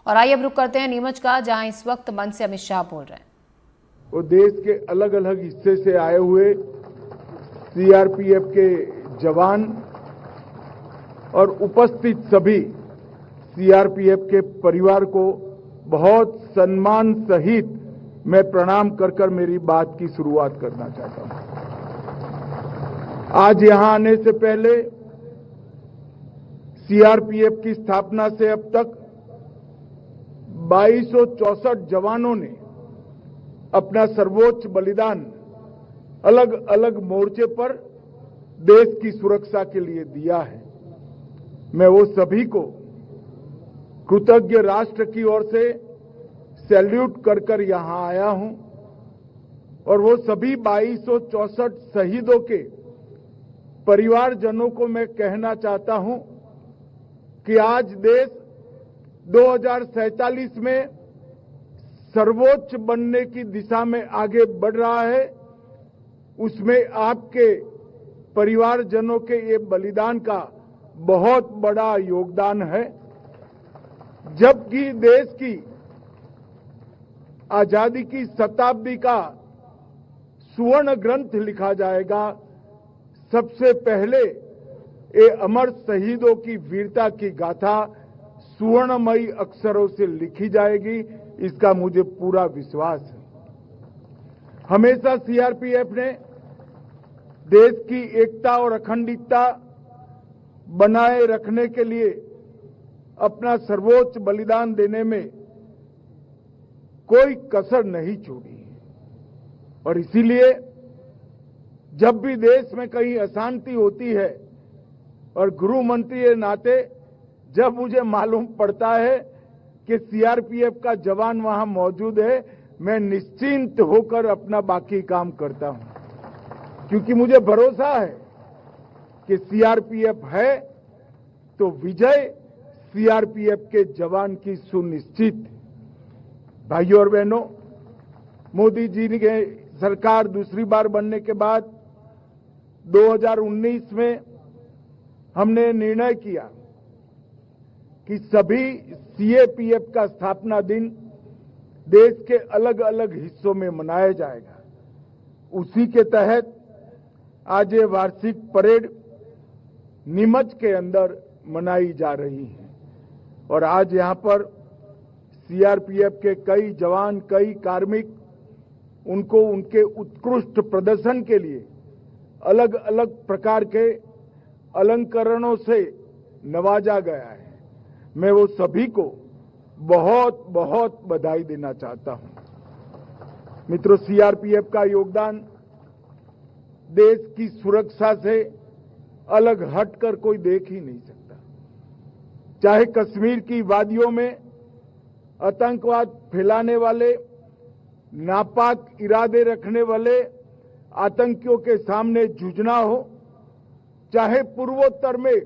और आइए अब रुक करते हैं नीमच का, जहां इस वक्त मंच से अमित शाह बोल रहे हैं। वो देश के अलग अलग हिस्से से आए हुए सीआरपीएफ के जवान और उपस्थित सभी सीआरपीएफ के परिवार को बहुत सम्मान सहित मैं प्रणाम कर मेरी बात की शुरुआत करना चाहता हूं। आज यहां आने से पहले सीआरपीएफ की स्थापना से अब तक 2264 जवानों ने अपना सर्वोच्च बलिदान अलग अलग मोर्चे पर देश की सुरक्षा के लिए दिया है। मैं वो सभी को कृतज्ञ राष्ट्र की ओर से सैल्यूट कर यहां आया हूं और वो सभी 2264 शहीदों के परिवारजनों को मैं कहना चाहता हूं कि आज देश 2047 में सर्वोच्च बनने की दिशा में आगे बढ़ रहा है। उसमें आपके परिवारजनों के ये बलिदान का बहुत बड़ा योगदान है। जबकि देश की आजादी की शताब्दी का सुवर्ण ग्रंथ लिखा जाएगा, सबसे पहले ये अमर शहीदों की वीरता की गाथा सुवर्णमयी अक्षरों से लिखी जाएगी, इसका मुझे पूरा विश्वास है। हमेशा सीआरपीएफ ने देश की एकता और अखंडता बनाए रखने के लिए अपना सर्वोच्च बलिदान देने में कोई कसर नहीं छोड़ी और इसीलिए जब भी देश में कहीं अशांति होती है और गृह मंत्री के नाते जब मुझे मालूम पड़ता है कि सीआरपीएफ का जवान वहां मौजूद है, मैं निश्चिंत होकर अपना बाकी काम करता हूं, क्योंकि मुझे भरोसा है कि सीआरपीएफ है तो विजय सीआरपीएफ के जवान की सुनिश्चित है। भाइयों और बहनों, मोदी जी की सरकार दूसरी बार बनने के बाद 2019 में हमने निर्णय किया कि सभी सीएपीएफ का स्थापना दिन देश के अलग अलग हिस्सों में मनाया जाएगा। उसी के तहत आज ये वार्षिक परेड नीमच के अंदर मनाई जा रही है और आज यहां पर सीआरपीएफ के कई जवान, कई कार्मिक, उनको उनके उत्कृष्ट प्रदर्शन के लिए अलग अलग प्रकार के अलंकरणों से नवाजा गया है। मैं वो सभी को बहुत बहुत बधाई देना चाहता हूं। मित्रों, सीआरपीएफ का योगदान देश की सुरक्षा से अलग हटकर कोई देख ही नहीं सकता। चाहे कश्मीर की वादियों में आतंकवाद फैलाने वाले, नापाक इरादे रखने वाले आतंकियों के सामने जूझना हो, चाहे पूर्वोत्तर में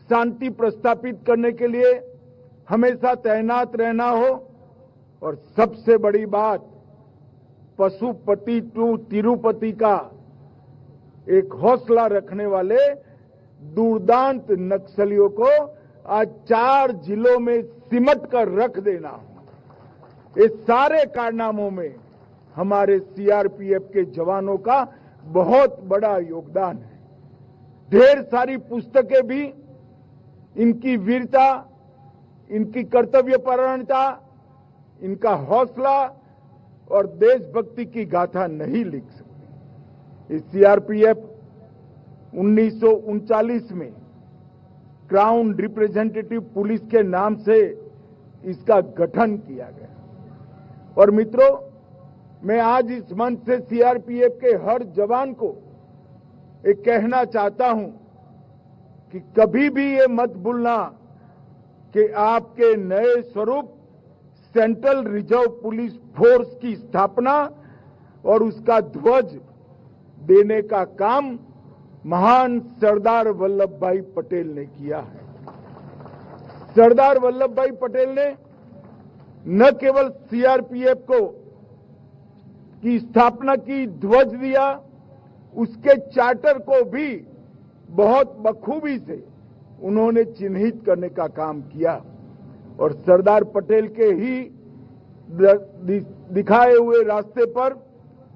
शांति प्रस्थापित करने के लिए हमेशा तैनात रहना हो, और सबसे बड़ी बात पशुपति टू तिरुपति का एक हौसला रखने वाले दुर्दांत नक्सलियों को आज 4 जिलों में सिमट कर रख देना हो। इस सारे कारनामों में हमारे सीआरपीएफ के जवानों का बहुत बड़ा योगदान है। ढेर सारी पुस्तकें भी इनकी वीरता, इनकी कर्तव्यपरायणता, इनका हौसला और देशभक्ति की गाथा नहीं लिख सकती। इस सीआरपीएफ 1939 में क्राउन रिप्रेजेंटेटिव पुलिस के नाम से इसका गठन किया गया। और मित्रों, मैं आज इस मंच से सीआरपीएफ के हर जवान को एक कहना चाहता हूं कि कभी भी ये मत भूलना कि आपके नए स्वरूप सेंट्रल रिजर्व पुलिस फोर्स की स्थापना और उसका ध्वज देने का काम महान सरदार वल्लभ भाई पटेल ने किया है। सरदार वल्लभ भाई पटेल ने न केवल सीआरपीएफ को की स्थापना की, ध्वज दिया, उसके चार्टर को भी बहुत बखूबी से उन्होंने चिन्हित करने का काम किया। और सरदार पटेल के ही दिखाए हुए रास्ते पर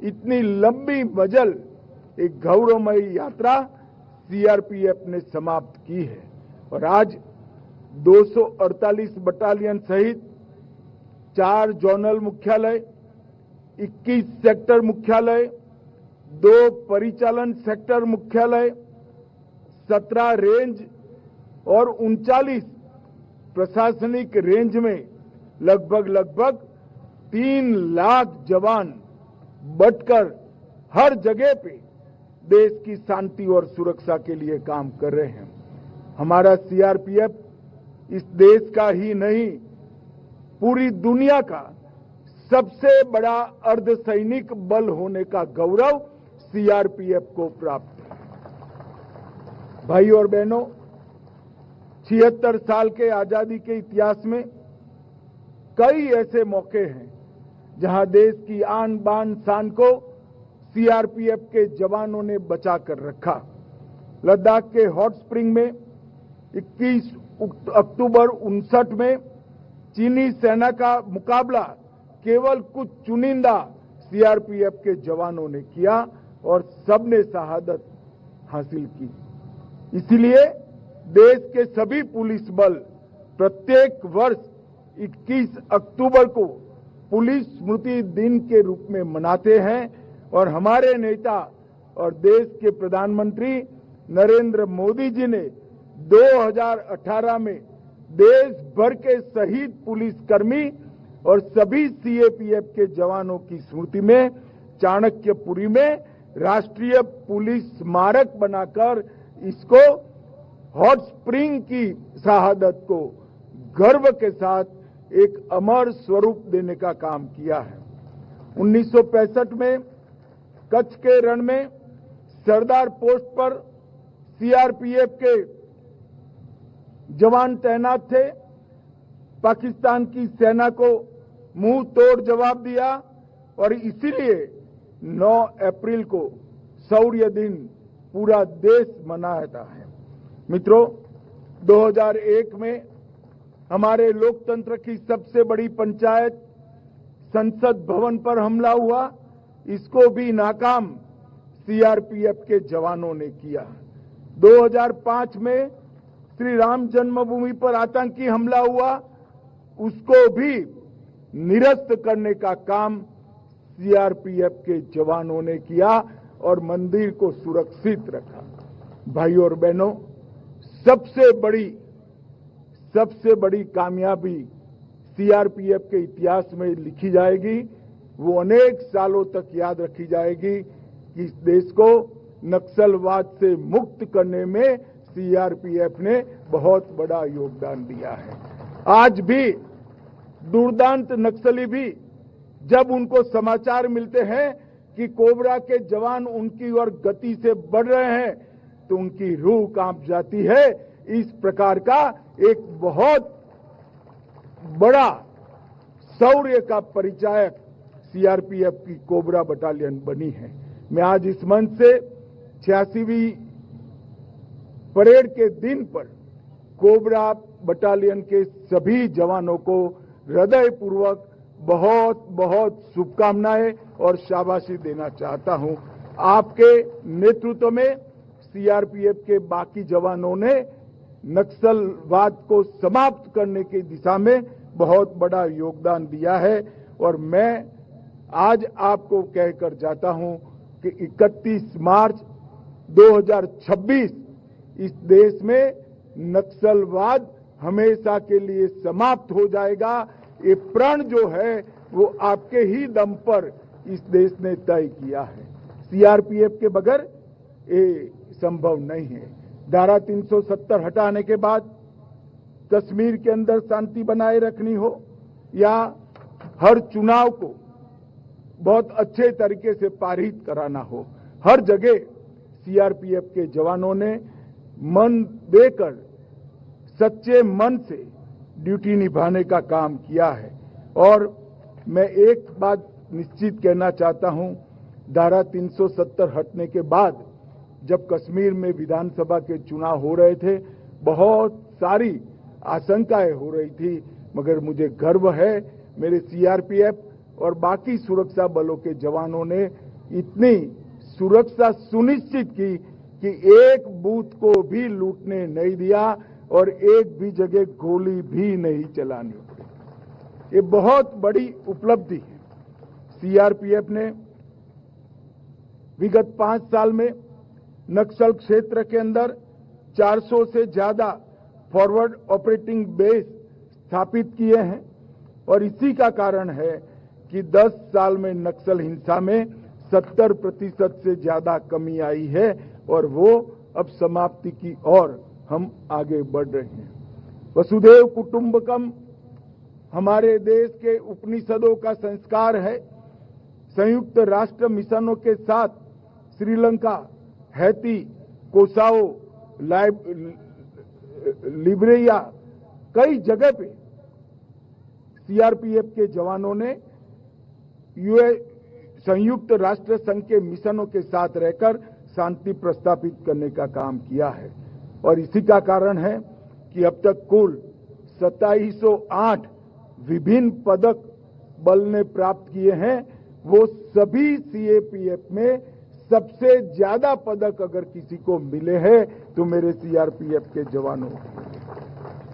इतनी लंबी मजल एक गौरवमयी यात्रा सीआरपीएफ ने समाप्त की है और आज 248 बटालियन सहित 4 जोनल मुख्यालय, 21 सेक्टर मुख्यालय, 2 परिचालन सेक्टर मुख्यालय, 17 रेंज और 39 प्रशासनिक रेंज में लगभग 3 लाख जवान बटकर हर जगह पे देश की शांति और सुरक्षा के लिए काम कर रहे हैं। हमारा सीआरपीएफ इस देश का ही नहीं, पूरी दुनिया का सबसे बड़ा अर्धसैनिक बल होने का गौरव सीआरपीएफ को प्राप्त है। भाई और बहनों, 76 साल के आजादी के इतिहास में कई ऐसे मौके हैं जहां देश की आन बान शान को सीआरपीएफ के जवानों ने बचा कर रखा। लद्दाख के हॉट स्प्रिंग में 21 अक्टूबर 59 में चीनी सेना का मुकाबला केवल कुछ चुनिंदा सीआरपीएफ के जवानों ने किया और सबने शहादत हासिल की। इसलिए देश के सभी पुलिस बल प्रत्येक वर्ष 21 अक्टूबर को पुलिस स्मृति दिन के रूप में मनाते हैं और हमारे नेता और देश के प्रधानमंत्री नरेंद्र मोदी जी ने 2018 में देश भर के शहीद पुलिसकर्मी और सभी सीएपीएफ के जवानों की स्मृति में चाणक्यपुरी में राष्ट्रीय पुलिस स्मारक बनाकर इसको हॉट स्प्रिंग की शहादत को गर्व के साथ एक अमर स्वरूप देने का काम किया है। 1965 में कच्छ के रण में सरदार पोस्ट पर सीआरपीएफ के जवान तैनात थे। पाकिस्तान की सेना को मुंह तोड़ जवाब दिया और इसीलिए 9 अप्रैल को शौर्य दिन पूरा देश मनाता है। मित्रों, 2001 में हमारे लोकतंत्र की सबसे बड़ी पंचायत संसद भवन पर हमला हुआ, इसको भी नाकाम सीआरपीएफ के जवानों ने किया। 2005 में श्री राम जन्मभूमि पर आतंकी हमला हुआ, उसको भी निरस्त करने का काम सीआरपीएफ के जवानों ने किया और मंदिर को सुरक्षित रखा। भाइयों और बहनों, सबसे बड़ी कामयाबी सीआरपीएफ के इतिहास में लिखी जाएगी, वो अनेक सालों तक याद रखी जाएगी कि इस देश को नक्सलवाद से मुक्त करने में सीआरपीएफ ने बहुत बड़ा योगदान दिया है। आज भी दुर्दांत नक्सली भी जब उनको समाचार मिलते हैं कि कोबरा के जवान उनकी ओर गति से बढ़ रहे हैं तो उनकी रूह कांप जाती है। इस प्रकार का एक बहुत बड़ा शौर्य का परिचायक सीआरपीएफ की कोबरा बटालियन बनी है। मैं आज इस मंच से 86वीं परेड के दिन पर कोबरा बटालियन के सभी जवानों को हृदयपूर्वक बहुत बहुत शुभकामनाएं और शाबाशी देना चाहता हूं। आपके नेतृत्व में सीआरपीएफ के बाकी जवानों ने नक्सलवाद को समाप्त करने की दिशा में बहुत बड़ा योगदान दिया है और मैं आज आपको कहकर जाता हूं कि 31 मार्च 2026 इस देश में नक्सलवाद हमेशा के लिए समाप्त हो जाएगा। ये प्रण जो है वो आपके ही दम पर इस देश ने तय किया है। सीआरपीएफ के बगैर ये संभव नहीं है। धारा 370 हटाने के बाद कश्मीर के अंदर शांति बनाए रखनी हो या हर चुनाव को बहुत अच्छे तरीके से पारित कराना हो, हर जगह सीआरपीएफ के जवानों ने मन देकर सच्चे मन से ड्यूटी निभाने का काम किया है। और मैं एक बात निश्चित कहना चाहता हूं, धारा 370 हटने के बाद जब कश्मीर में विधानसभा के चुनाव हो रहे थे, बहुत सारी आशंकाएं हो रही थी, मगर मुझे गर्व है मेरे सीआरपीएफ और बाकी सुरक्षा बलों के जवानों ने इतनी सुरक्षा सुनिश्चित की कि एक बूथ को भी लूटने नहीं दिया और एक भी जगह गोली भी नहीं चलानी पड़ी। ये बहुत बड़ी उपलब्धि है। सीआरपीएफ ने विगत 5 साल में नक्सल क्षेत्र के अंदर 400 से ज्यादा फॉरवर्ड ऑपरेटिंग बेस स्थापित किए हैं और इसी का कारण है कि 10 साल में नक्सल हिंसा में 70% से ज्यादा कमी आई है और वो अब समाप्ति की ओर हम आगे बढ़ रहे हैं। वसुधैव कुटुंबकम हमारे देश के उपनिषदों का संस्कार है। संयुक्त राष्ट्र मिशनों के साथ श्रीलंका, हैती, कोसाओ, लिब्रिया कई जगह पे सीआरपीएफ के जवानों ने संयुक्त राष्ट्र संघ के मिशनों के साथ रहकर शांति प्रस्थापित करने का काम किया है और इसी का कारण है कि अब तक कुल 2708 विभिन्न पदक बल ने प्राप्त किए हैं। वो सभी सीएपीएफ में सबसे ज्यादा पदक अगर किसी को मिले हैं तो मेरे सीआरपीएफ के जवानों,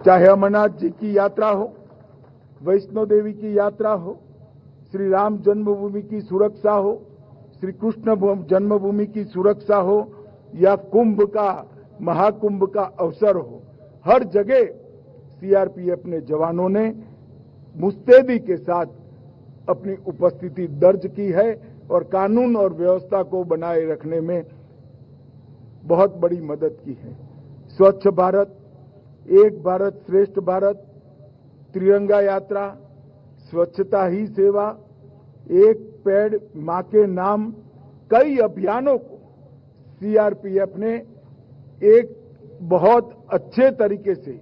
चाहे अमरनाथ जी की यात्रा हो, वैष्णो देवी की यात्रा हो, श्री राम जन्मभूमि की सुरक्षा हो, श्री कृष्ण जन्मभूमि की सुरक्षा हो या महाकुंभ का अवसर हो, हर जगह सीआरपीएफ ने जवानों ने मुस्तैदी के साथ अपनी उपस्थिति दर्ज की है और कानून और व्यवस्था को बनाए रखने में बहुत बड़ी मदद की है। स्वच्छ भारत, एक भारत श्रेष्ठ भारत, त्रिरंगा यात्रा, स्वच्छता ही सेवा, एक पेड़ मां के नाम, कई अभियानों को सीआरपीएफ ने एक बहुत अच्छे तरीके से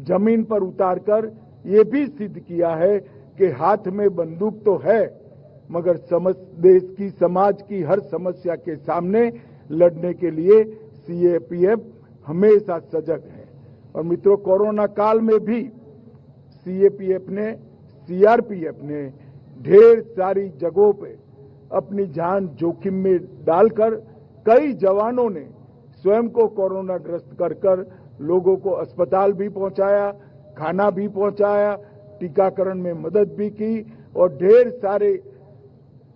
जमीन पर उतारकर ये भी सिद्ध किया है कि हाथ में बंदूक तो है मगर देश की, समाज की हर समस्या के सामने लड़ने के लिए सीएपीएफ हमेशा सजग है। और मित्रों, कोरोना काल में भी सीआरपीएफ ने ढेर सारी जगहों पे अपनी जान जोखिम में डालकर कई जवानों ने स्वयं को कोरोना ग्रस्त कर लोगों को अस्पताल भी पहुंचाया, खाना भी पहुंचाया, टीकाकरण में मदद भी की और ढेर सारे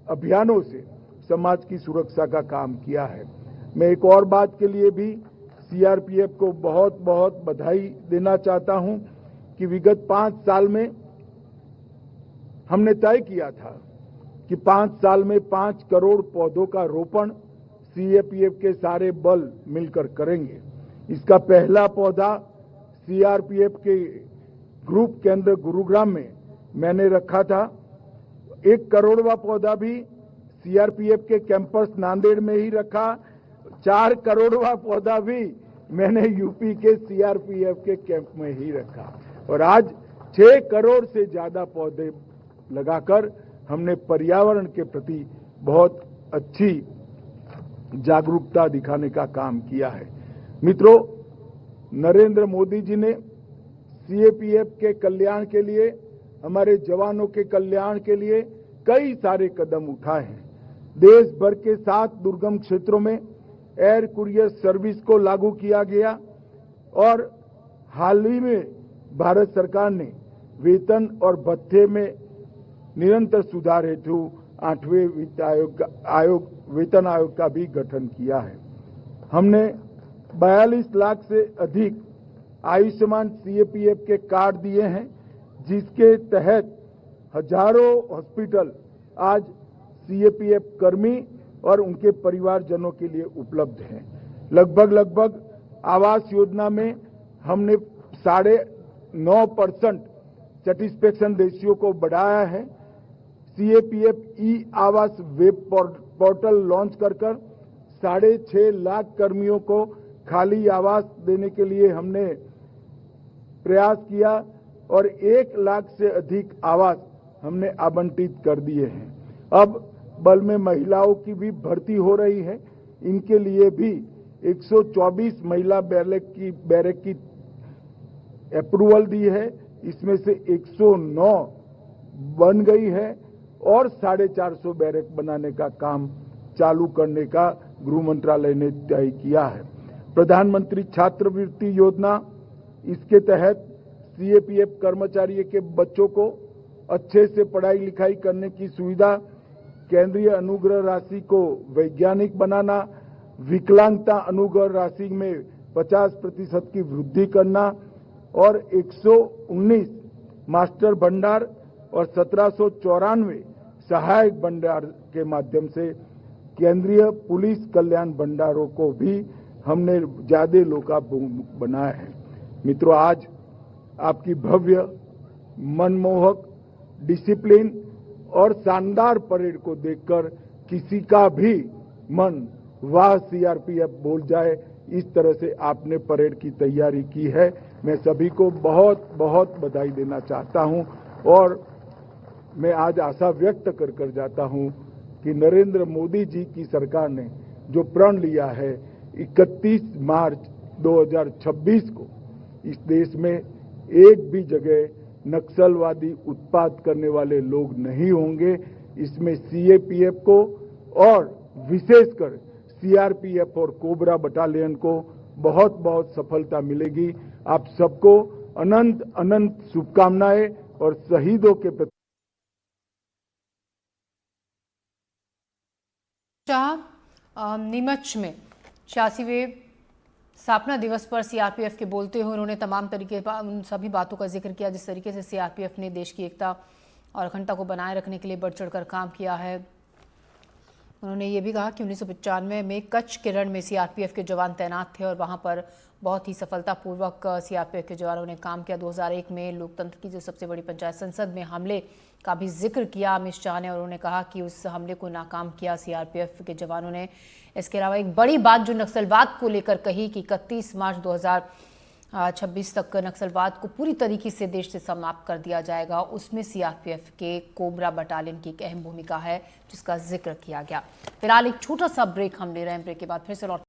अभियानों से समाज की सुरक्षा का काम किया है। मैं एक और बात के लिए भी सीआरपीएफ को बहुत बहुत बधाई देना चाहता हूं कि विगत 5 साल में हमने तय किया था कि 5 साल में 5 करोड़ पौधों का रोपण सीएपीएफ के सारे बल मिलकर करेंगे। इसका पहला पौधा सीआरपीएफ के ग्रुप केंद्र गुरुग्राम में मैंने रखा था। 1 करोड़वा पौधा भी सीआरपीएफ के कैंपस नांदेड़ में ही रखा। 4 करोड़वा पौधा भी मैंने यूपी के सीआरपीएफ के कैंप में ही रखा और आज 6 करोड़ से ज्यादा पौधे लगाकर हमने पर्यावरण के प्रति बहुत अच्छी जागरूकता दिखाने का काम किया है। मित्रों, नरेंद्र मोदी जी ने सीएपीएफ के कल्याण के लिए, हमारे जवानों के कल्याण के लिए कई सारे कदम उठाए हैं। देश भर के 7 दुर्गम क्षेत्रों में एयर कुरियर सर्विस को लागू किया गया और हाल ही में भारत सरकार ने वेतन और भत्ते में निरंतर सुधार हेतु 8वें वेतन आयोग का भी गठन किया है। हमने 42 लाख से अधिक आयुष्मान सीएपीएफ के कार्ड दिए हैं, जिसके तहत हजारों हॉस्पिटल आज सीएपीएफ कर्मी और उनके परिवारजनों के लिए उपलब्ध हैं। लगभग आवास योजना में हमने 9.5% सेटिस्फेक्शन रेशियो को बढ़ाया है। सीएपीएफ ई आवास वेब पोर्टल लॉन्च कर 6.5 लाख कर्मियों को खाली आवास देने के लिए हमने प्रयास किया और 1 लाख से अधिक आवास हमने आवंटित कर दिए हैं। अब बल में महिलाओं की भी भर्ती हो रही है। इनके लिए भी 124 महिला बैरक की अप्रूवल दी है। इसमें से 109 बन गई है और 450 बैरक बनाने का काम चालू करने का गृह मंत्रालय ने तय किया है। प्रधानमंत्री छात्रवृत्ति योजना, इसके तहत सीएपीएफ कर्मचारियों के बच्चों को अच्छे से पढ़ाई लिखाई करने की सुविधा, केंद्रीय अनुग्रह राशि को वैज्ञानिक बनाना, विकलांगता अनुग्रह राशि में 50% की वृद्धि करना और 119 मास्टर भंडार और 1794 सहायक भंडार के माध्यम से केंद्रीय पुलिस कल्याण भंडारों को भी हमने ज्यादा लोकार्पण बनाया है। मित्रों, आज आपकी भव्य, मनमोहक, डिसिप्लिन और शानदार परेड को देखकर किसी का भी मन वाह सीआरपीएफ बोल जाए, इस तरह से आपने परेड की तैयारी की है। मैं सभी को बहुत बहुत बधाई देना चाहता हूं और मैं आज आशा व्यक्त कर जाता हूं कि नरेंद्र मोदी जी की सरकार ने जो प्रण लिया है 31 मार्च 2026 को इस देश में एक भी जगह नक्सलवादी उत्पात करने वाले लोग नहीं होंगे। इसमें सीएपीएफ को और विशेषकर सीआरपीएफ और कोबरा बटालियन को बहुत बहुत सफलता मिलेगी। आप सबको अनंत अनंत शुभकामनाएं और शहीदों के प्रति नीमच में 86वें स्थापना दिवस पर सीआरपीएफ के बोलते हुए उन्होंने तमाम तरीके उन सभी बातों का जिक्र किया जिस तरीके से सीआरपीएफ ने देश की एकता और अखंडता को बनाए रखने के लिए बढ़ चढ़कर काम किया है। उन्होंने ये भी कहा कि 1995 में कच्छ के रण में सीआरपीएफ के जवान तैनात थे और वहां पर बहुत ही सफलतापूर्वक सीआरपीएफ के जवानों ने काम किया। 2001 में लोकतंत्र की जो सबसे बड़ी पंचायत संसद में हमले का भी जिक्र किया अमित शाह ने और उन्होंने कहा कि उस हमले को नाकाम किया सीआरपीएफ के जवानों ने। इसके अलावा एक बड़ी बात जो नक्सलवाद को लेकर कही कि 31 मार्च 2026 तक नक्सलवाद को पूरी तरीके से देश से समाप्त कर दिया जाएगा, उसमें सीआरपीएफ के कोबरा बटालियन की एक अहम भूमिका है जिसका जिक्र किया गया। फिलहाल एक छोटा सा ब्रेक हम ले रहे हैं, ब्रेक के बाद फिर से लौट